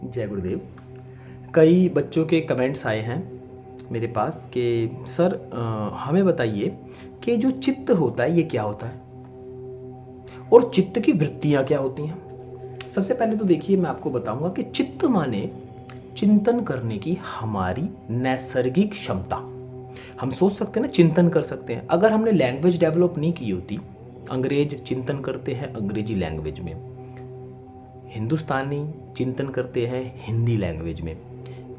जय गुरुदेव। कई बच्चों के कमेंट्स आए हैं मेरे पास कि सर हमें बताइए कि जो चित्त होता है ये क्या होता है और चित्त की वृत्तियां क्या होती हैं। सबसे पहले तो देखिए मैं आपको बताऊंगा कि चित्त माने चिंतन करने की हमारी नैसर्गिक क्षमता। हम सोच सकते हैं ना, चिंतन कर सकते हैं। अगर हमने लैंग्वेज डेवलप नहीं की होती, अंग्रेज चिंतन करते हैं अंग्रेजी लैंग्वेज में, हिंदुस्तानी चिंतन करते हैं हिंदी लैंग्वेज में,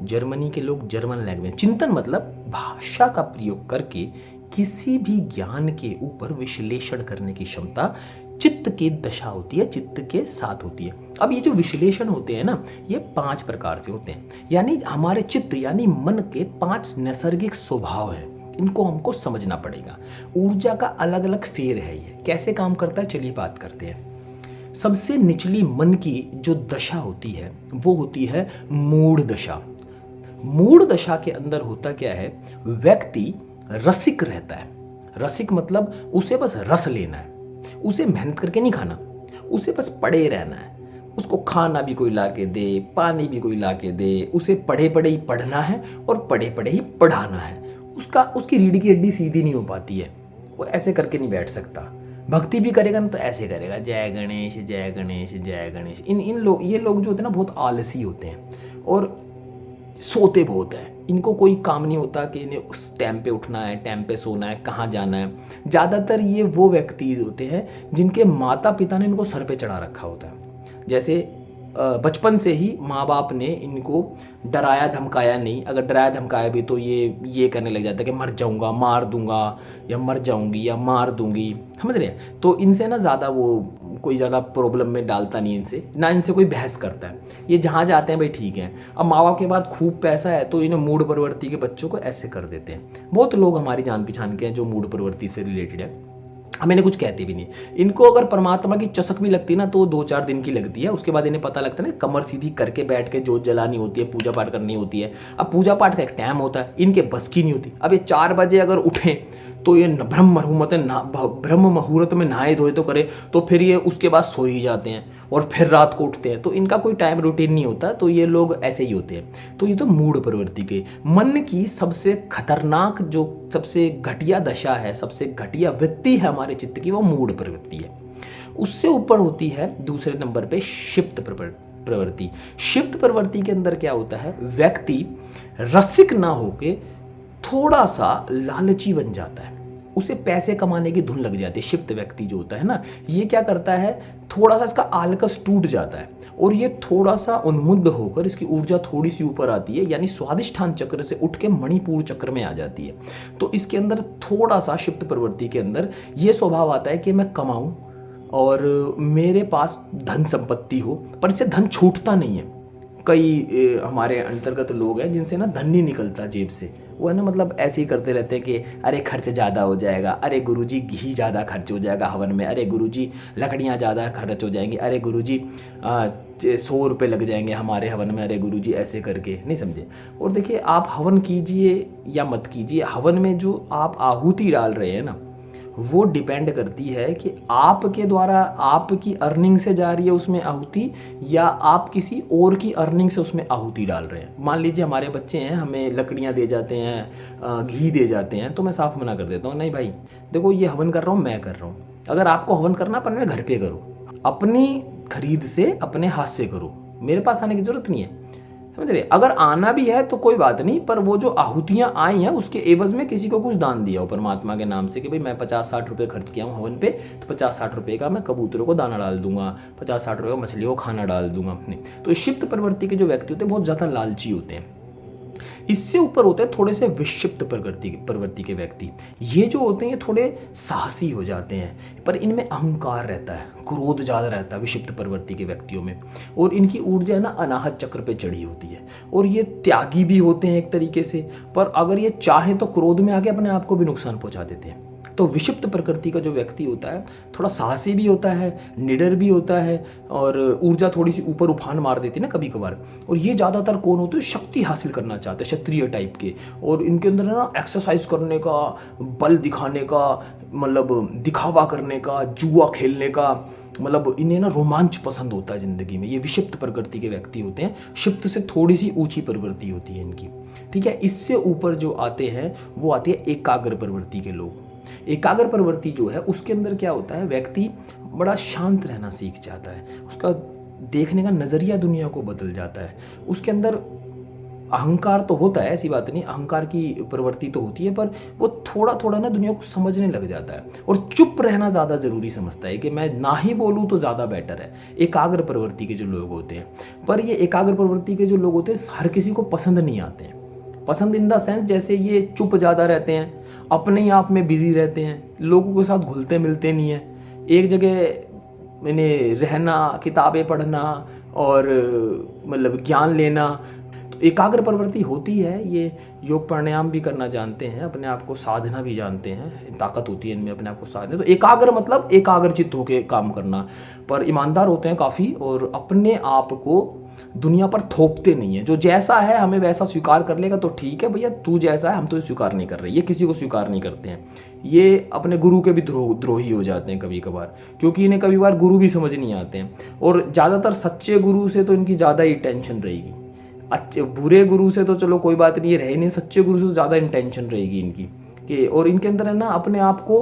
जर्मनी के लोग जर्मन लैंग्वेज। चिंतन मतलब भाषा का प्रयोग करके किसी भी ज्ञान के ऊपर विश्लेषण करने की क्षमता चित्त की दशा होती है, चित्त के साथ होती है। अब ये जो विश्लेषण होते हैं ना, ये 5 प्रकार से होते हैं। यानी हमारे चित्त यानी मन के 5 नैसर्गिक स्वभाव हैं, इनको हमको समझना पड़ेगा। ऊर्जा का अलग अलग फेर है, ये कैसे काम करता है चलिए बात करते हैं। सबसे निचली मन की जो दशा होती है वो होती है मूढ़ दशा। मूढ़ दशा के अंदर होता क्या है, व्यक्ति रसिक रहता है। रसिक मतलब उसे बस रस लेना है, उसे मेहनत करके नहीं खाना, उसे बस पड़े रहना है। उसको खाना भी कोई ला के दे, पानी भी कोई ला के दे, उसे पढ़े पढ़े ही पढ़ना है और पढ़े पढ़े ही पढ़ाना है। उसकी रीढ़ की हड्डी सीधी नहीं हो पाती है, वो ऐसे करके नहीं बैठ सकता। भक्ति भी करेगा ना तो ऐसे करेगा, जय गणेश जय गणेश जय गणेश। ये लोग जो होते हैं ना बहुत आलसी होते हैं और सोते बहुत हैं। इनको कोई काम नहीं होता कि इन्हें उस टाइम पे उठना है, टाइम पे सोना है, कहाँ जाना है। ज़्यादातर ये वो व्यक्ति होते हैं जिनके माता पिता ने इनको सर पे चढ़ा रखा होता है। जैसे बचपन से ही माँ बाप ने इनको डराया धमकाया नहीं। अगर डराया धमकाया भी तो ये करने लग जाता है कि मर जाऊंगा, मार दूंगा, या मर जाऊंगी या मार दूंगी, समझ रहे हैं। तो इनसे ना ज़्यादा वो कोई ज़्यादा प्रॉब्लम में डालता नहीं, इनसे ना इनसे कोई बहस करता है। ये जहाँ जाते हैं भाई ठीक है। अब माँ बाप के बाद खूब पैसा है तो इन्हें मूड प्रवृत्ति के बच्चों को ऐसे कर देते हैं। बहुत लोग हमारी जान पहचान के हैं जो मूड प्रवृत्ति से रिलेटेड है, हम इन्हें कुछ कहते भी नहीं। इनको अगर परमात्मा की चसक भी लगती है ना तो 2-4 दिन की लगती है, उसके बाद इन्हें पता लगता है ना कमर सीधी करके बैठ के जोत जलानी होती है, पूजा पाठ करनी होती है। अब पूजा पाठ का एक टाइम होता है, इनके बस की नहीं होती। अब ये 4 बजे अगर उठें तो ये ब्रह्म मुहूर्त में नहाए धोए तो करे, तो फिर ये उसके बाद सो ही जाते हैं और फिर रात को उठते हैं। तो इनका कोई टाइम रूटीन नहीं होता, तो ये लोग ऐसे ही होते हैं। तो ये तो मूढ़ प्रवृत्ति के मन की सबसे खतरनाक जो सबसे घटिया दशा है, सबसे घटिया वृत्ति है हमारे चित्त की, वो मूढ़ प्रवृत्ति है। उससे ऊपर होती है दूसरे नंबर पे क्षिप्त प्रवृत्ति। क्षिप्त प्रवृत्ति के अंदर क्या होता है, व्यक्ति रसिक ना होके थोड़ा सा लालची बन जाता है, उसे पैसे कमाने की धुन लग जाती है। क्षिप्त व्यक्ति जो होता है ना, ये क्या करता है, थोड़ा सा इसका आलकस टूट जाता है और ये थोड़ा सा उन्मुद्ध होकर इसकी ऊर्जा थोड़ी सी ऊपर आती है, यानी स्वादिष्ठान चक्र से उठ के मणिपुर चक्र में आ जाती है। तो इसके अंदर थोड़ा सा क्षिप्त प्रवृत्ति के अंदर ये स्वभाव आता है कि मैं कमाऊं और मेरे पास धन संपत्ति हो, पर इससे धन छूटता नहीं है। कई हमारे अंतर्गत लोग हैं जिनसे ना धन नहीं निकलता जेब से, वो है ना मतलब ऐसे ही करते रहते हैं कि अरे खर्च ज़्यादा हो जाएगा, अरे गुरुजी घी ज़्यादा खर्च हो जाएगा हवन में, अरे गुरुजी लकड़ियाँ ज़्यादा खर्च हो जाएंगी, अरे गुरुजी 100 रुपये लग जाएंगे हमारे हवन में, अरे गुरुजी ऐसे करके, नहीं समझे। और देखिए आप हवन कीजिए या मत कीजिए, हवन में जो आप आहुति डाल रहे हैं ना वो डिपेंड करती है कि आपके द्वारा आपकी अर्निंग से जा रही है उसमें आहुति, या आप किसी और की अर्निंग से उसमें आहुति डाल रहे हैं। मान लीजिए हमारे बच्चे हैं, हमें लकड़ियाँ दे जाते हैं, घी दे जाते हैं, तो मैं साफ मना कर देता हूँ, नहीं भाई देखो ये हवन कर रहा हूँ, मैं कर रहा हूँ। अगर आपको हवन करना पर मैं घर पे करो, अपनी खरीद से अपने हाथ से करो, मेरे पास आने की जरूरत नहीं है, समझ रहे। अगर आना भी है तो कोई बात नहीं, पर वो जो आहुतियां आई हैं उसके एवज में किसी को कुछ दान दिया हो परमात्मा के नाम से कि भाई मैं 50-60 रुपये खर्च किया हूँ हवन पे, तो 50-60 रुपये का मैं कबूतरों को दाना डाल दूंगा, 50-60 रुपये का मछलियों को खाना डाल दूंगा अपने। तो क्षिप्त प्रवृत्ति के जो व्यक्ति होते हैं बहुत ज़्यादा लालची होते हैं। इससे ऊपर होते हैं थोड़े से विक्षिप्त प्रवृत्ति के व्यक्ति। ये जो होते हैं ये थोड़े साहसी हो जाते हैं, पर इनमें अहंकार रहता है, क्रोध ज़्यादा रहता है विक्षिप्त प्रवृत्ति के व्यक्तियों में, और इनकी ऊर्जा है ना अनाहत चक्र पे चढ़ी होती है। और ये त्यागी भी होते हैं एक तरीके से, पर अगर ये चाहें तो क्रोध में आके अपने आप को भी नुकसान पहुंचा देते हैं। तो विक्षिप्त प्रकृति का जो व्यक्ति होता है थोड़ा साहसी भी होता है, निडर भी होता है, और ऊर्जा थोड़ी सी ऊपर उफान मार देती है ना कभी कभार। और ये ज़्यादातर कौन होते हैं, शक्ति हासिल करना चाहते हैं, क्षत्रिय टाइप के, और इनके अंदर है ना एक्सरसाइज करने का, बल दिखाने का, मतलब दिखावा करने का, जुआ खेलने का, मतलब इन्हें ना रोमांच पसंद होता है ज़िंदगी में। ये विक्षिप्त प्रकृति के व्यक्ति होते हैं, क्षिप्त से थोड़ी सी ऊंची प्रवृत्ति होती है इनकी, ठीक है। इससे ऊपर जो आते हैं वो आते हैं एकाग्र प्रवृत्ति के लोग। एकाग्र प्रवृत्ति जो है उसके अंदर क्या होता है, व्यक्ति बड़ा शांत रहना सीख जाता है, उसका देखने का नज़रिया दुनिया को बदल जाता है। उसके अंदर अहंकार तो होता है, ऐसी बात नहीं, अहंकार की प्रवृत्ति तो होती है, पर वो थोड़ा थोड़ा ना दुनिया को समझने लग जाता है और चुप रहना ज़्यादा ज़रूरी समझता है कि मैं ना ही बोलूँ तो ज़्यादा बेटर है। एकाग्र प्रवृत्ति के जो लोग होते हैं, पर ये एकाग्र प्रवृत्ति के जो लोग होते हैं हर किसी को पसंद नहीं आते हैं। पसंद इन द सेंस जैसे ये चुप ज़्यादा रहते हैं, अपने आप में बिजी रहते हैं, लोगों के साथ घुलते मिलते नहीं हैं, एक जगह मैंने रहना, किताबें पढ़ना और मतलब ज्ञान लेना। तो एकाग्र प्रवृत्ति होती है, ये योग प्राणायाम भी करना जानते हैं, अपने आप को साधना भी जानते हैं, ताकत होती है इनमें अपने आप को साधना। तो एकाग्र मतलब एकाग्रचित्त होकर काम करना, पर ईमानदार होते हैं काफ़ी और अपने आप को दुनिया पर थोपते नहीं है। जो जैसा है हमें वैसा स्वीकार कर लेगा तो ठीक है भैया, तू जैसा है हम तो स्वीकार नहीं कर रहे, ये किसी को स्वीकार नहीं करते हैं। ये अपने गुरु के भी द्रोही हो जाते हैं कभी कभार, क्योंकि इन्हें कभी बार गुरु भी समझ नहीं आते हैं। और ज़्यादातर सच्चे गुरु से तो इनकी ज़्यादा ही टेंशन रहेगी, अच्छे बुरे गुरु से तो चलो कोई बात नहीं, रहे नहीं, सच्चे गुरु से ज़्यादा इंटेंशन रहेगी इनकी कि, और इनके अंदर है ना अपने आप को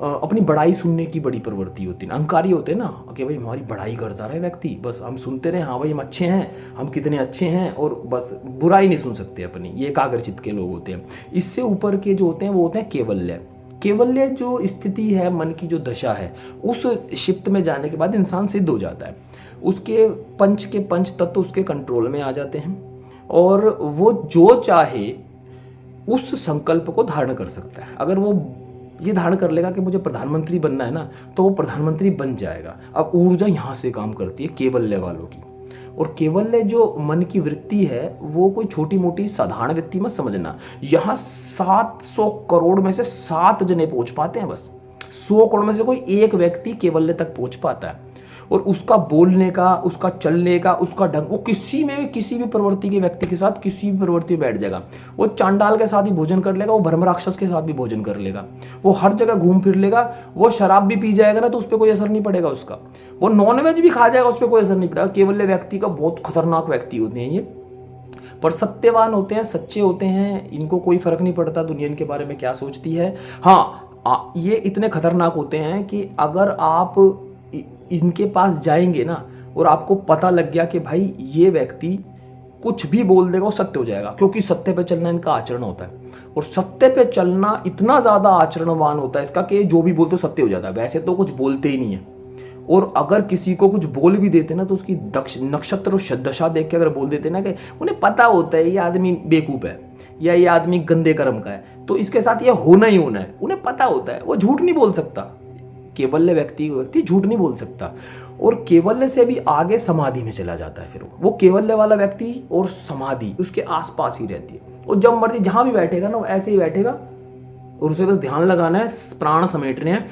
अपनी बड़ाई सुनने की बड़ी प्रवृत्ति होती है। अहंकारी होते हैं ना कि भाई हमारी बड़ाई करता रहे व्यक्ति, बस हम सुनते रहे, हाँ भाई हम अच्छे हैं, हम कितने अच्छे हैं, और बस बुराई नहीं सुन सकते अपनी। ये एकाग्रचित्त के लोग होते हैं। इससे ऊपर के जो होते हैं वो होते हैं केवल्य। केवल्य जो स्थिति है, मन की जो दशा है, उस शिफ्ट में जाने के बाद इंसान सिद्ध हो जाता है। उसके पंच तत्व उसके कंट्रोल में आ जाते हैं और वो जो चाहे उस संकल्प को धारण कर सकता है। अगर वो ये धारण कर लेगा कि मुझे प्रधानमंत्री बनना है ना, तो वो प्रधानमंत्री बन जाएगा। अब ऊर्जा यहाँ से काम करती है केवल्य वालों की। और केवल्य जो मन की वृत्ति है वो कोई छोटी मोटी साधारण वृत्ति मत समझना। यहाँ 700 करोड़ में से 7 जने पहुंच पाते हैं, बस 100 करोड़ में से कोई एक व्यक्ति केवल्य तक पहुंच पाता है। और उसका बोलने का, उसका चलने का, उसका ढंग, वो किसी में भी, किसी भी प्रवृत्ति के व्यक्ति के साथ किसी भी प्रवृत्ति में बैठ जाएगा। वो चांडाल के साथ भी भोजन कर लेगा, वो भ्रम राक्षस के साथ भी भोजन कर लेगा, वो हर जगह घूम फिर लेगा। वो शराब भी पी जाएगा ना तो उस पर कोई असर नहीं पड़ेगा उसका। वो नॉनवेज भी खा जाएगा, उस पर कोई असर नहीं पड़ेगा। केवल्य व्यक्ति का बहुत खतरनाक व्यक्ति होते हैं ये, पर सत्यवान होते हैं, सच्चे होते हैं। इनको कोई फर्क नहीं पड़ता दुनिया इनके बारे में क्या सोचती है। हाँ, ये इतने खतरनाक होते हैं कि अगर आप इनके पास जाएंगे ना और आपको पता लग गया कि भाई ये व्यक्ति कुछ भी बोल देगा वो सत्य हो जाएगा, क्योंकि सत्य पे चलना इनका आचरण होता है। और सत्य पे चलना इतना ज़्यादा आचरणवान होता है इसका कि जो भी बोलते हो सत्य हो जाता है। वैसे तो कुछ बोलते ही नहीं है, और अगर किसी को कुछ बोल भी देते ना तो उसकी नक्षत्र और दशा देख के अगर बोल देते ना कि उन्हें पता होता है ये आदमी बेवकूफ़ है या ये आदमी गंदे कर्म का है, तो इसके साथ ये होना ही होना है, उन्हें पता होता है, वो झूठ नहीं बोल सकता। केवल्य व्यक्ति झूठ नहीं बोल सकता। और केवल्य से भी आगे समाधि में चला जाता है। फिर वो केवल्य वाला व्यक्ति और समाधि उसके आसपास ही रहती है। और जब मर्जी जहां भी बैठेगा ना वो ऐसे ही बैठेगा, और उसे बस ध्यान लगाना है, प्राण समेटने हैं,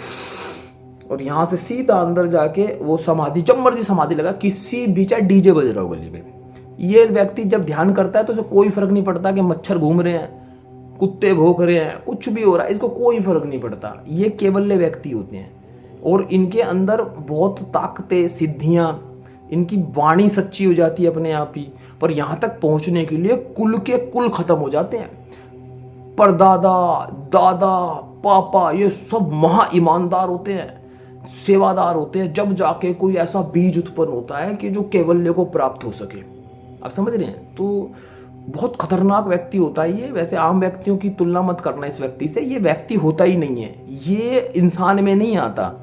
और यहाँ से सीधा अंदर जाके वो समाधि, जब मर्जी समाधि लगा, किसी भी चाहे डीजे बज रहा हो गली में, ये व्यक्ति जब ध्यान करता है तो उसे कोई फर्क नहीं पड़ता कि मच्छर घूम रहे हैं, कुत्ते भौंक रहे हैं, कुछ भी हो रहा है, इसको कोई फर्क नहीं पड़ता। ये केवल्य व्यक्ति होते हैं और इनके अंदर बहुत ताकतें, सिद्धियां, इनकी वाणी सच्ची हो जाती है अपने आप ही। पर यहाँ तक पहुँचने के लिए कुल के कुल खत्म हो जाते हैं। परदादा, दादा, पापा, ये सब महा ईमानदार होते हैं, सेवादार होते हैं, जब जाके कोई ऐसा बीज उत्पन्न होता है कि जो केवल्य को प्राप्त हो सके। आप समझ रहे हैं? तो बहुत खतरनाक व्यक्ति होता है ये। वैसे आम व्यक्तियों की तुलना मत करना इस व्यक्ति से, ये व्यक्ति होता ही नहीं है, ये इंसान में नहीं आता,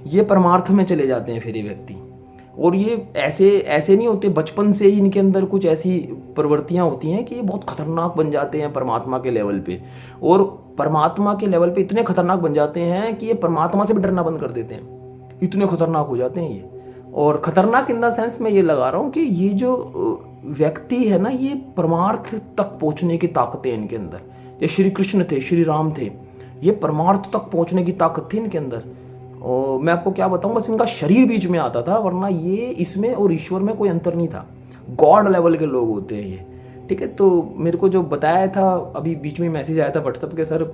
ये परमार्थ में चले जाते हैं फिर ये व्यक्ति। और ये ऐसे नहीं होते, बचपन से ही इनके अंदर कुछ ऐसी प्रवृत्तियां होती हैं कि ये बहुत खतरनाक बन जाते हैं परमात्मा के लेवल पे। और परमात्मा के लेवल पे इतने खतरनाक बन जाते हैं कि ये परमात्मा से भी डरना बंद कर देते हैं, इतने खतरनाक हो जाते हैं ये। और खतरनाक इन द सेंस मैं ये लगा रहा हूँ कि ये जो व्यक्ति है ना, ये परमार्थ तक पहुँचने की ताकत है इनके अंदर। ये श्री कृष्ण थे, श्री राम थे, ये परमार्थ तक पहुँचने की ताकत थी इनके अंदर। और मैं आपको क्या बताऊं, बस इनका शरीर बीच में आता था, वरना ये इसमें और ईश्वर में कोई अंतर नहीं था। गॉड लेवल के लोग होते हैं ये, ठीक है। तो मेरे को जो बताया था, अभी बीच में मैसेज आया था व्हाट्सएप के, सर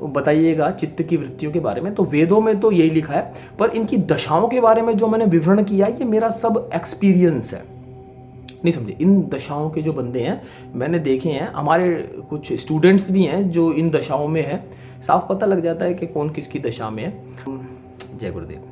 बताइएगा चित्त की वृत्तियों के बारे में। तो वेदों में तो यही लिखा है, पर इनकी दशाओं के बारे में जो मैंने विवरण किया, ये मेरा सब एक्सपीरियंस है, नहीं समझे। इन दशाओं के जो बंदे हैं मैंने देखे हैं, हमारे कुछ स्टूडेंट्स भी हैं जो इन दशाओं में हैं, साफ पता लग जाता है कि कौन किसकी दशा में है। जय गुरुदेव।